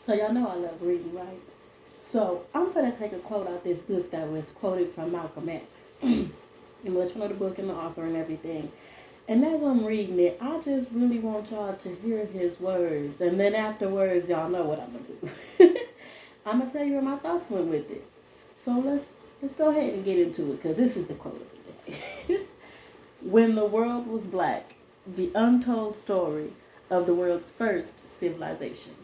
So y'all know I love reading, right? So I'm gonna take a quote out this book that was quoted from Malcolm X. I'm gonna let you know the book and the author and everything. And as I'm reading it, I just really want y'all to hear his words. And then afterwards, y'all know what I'm gonna do. I'm gonna tell you where my thoughts went with it. So let's go ahead and get into it because this is the quote of the day. When the world was black, the untold story of the world's first civilizations.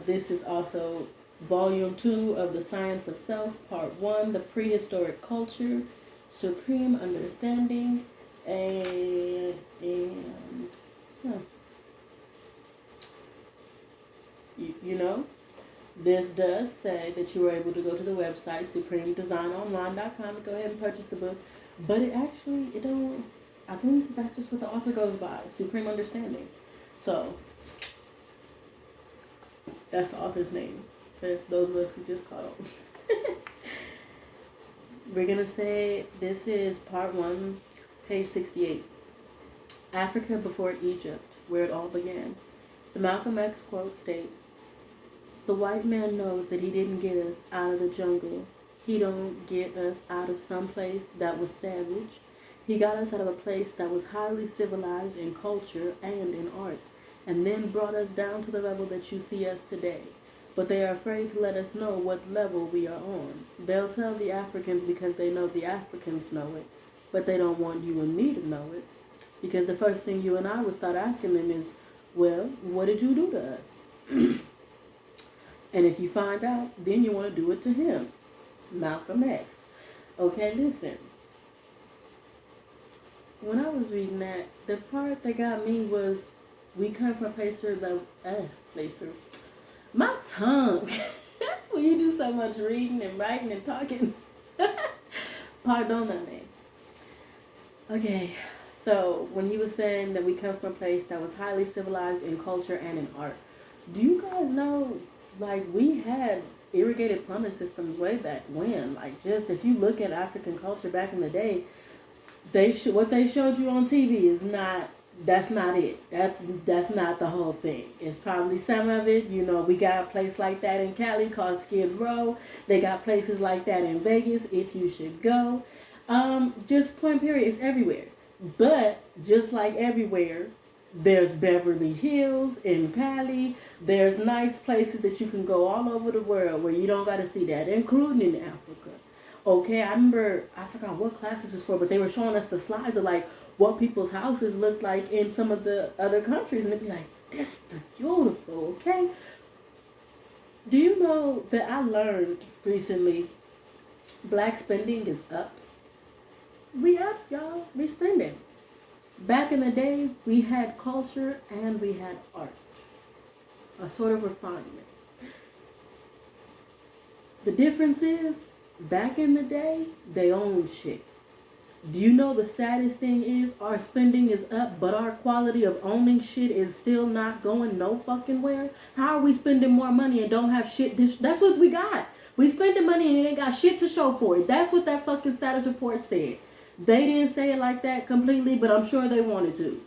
This is also Volume 2 of The Science of Self, Part 1, The Prehistoric Culture, Supreme Understanding, and huh, you know, this does say that you were able to go to the website supremedesignonline.com to go ahead and purchase the book, but it don't. I think that's just what the author goes by, Supreme Understanding. So that's the author's name for those of us who just caught on. We're gonna say this is part 1, page 68. Africa before Egypt, where it all began. The Malcolm X quote states, "The white man knows that he didn't get us out of the jungle. He don't get us out of some place that was savage. He got us out of a place that was highly civilized in culture and in art, and then brought us down to the level that you see us today. But they are afraid to let us know what level we are on. They'll tell the Africans because they know the Africans know it, but they don't want you and me to know it. Because the first thing you and I would start asking them is, well, what did you do to us? And if you find out, then you want to do it to him." Malcolm X. Okay, listen. When I was reading that, the part that got me was, we come from a place where my tongue. When you do so much reading and writing and talking. Pardon me. Okay, so when he was saying that we come from a place that was highly civilized in culture and in art, do you guys know, like, we had irrigated plumbing systems way back when? Like, just if you look at African culture back in the day, what they showed you on TV is not. That's not it. That's not the whole thing. It's probably some of it. You know, we got a place like that in Cali called Skid Row. They got places like that in Vegas if you should go. Just point period. It's everywhere. But just like everywhere, there's Beverly Hills in Cali. There's nice places that you can go all over the world where you don't got to see that, including in Africa. Okay, I remember, I forgot what class this was for, but they were showing us the slides of like what people's houses look like in some of the other countries, and it'd be like, this is beautiful, okay? Do you know that I learned recently black spending is up? We up, y'all. We spending. Back in the day, we had culture and we had art. A sort of refinement. The difference is, back in the day, they owned shit. Do you know the saddest thing is our spending is up, but our quality of owning shit is still not going no fucking where? How are we spending more money and don't have shit? That's what we got. We spending money and ain't got shit to show for it. That's what that fucking status report said. They didn't say it like that completely, but I'm sure they wanted to.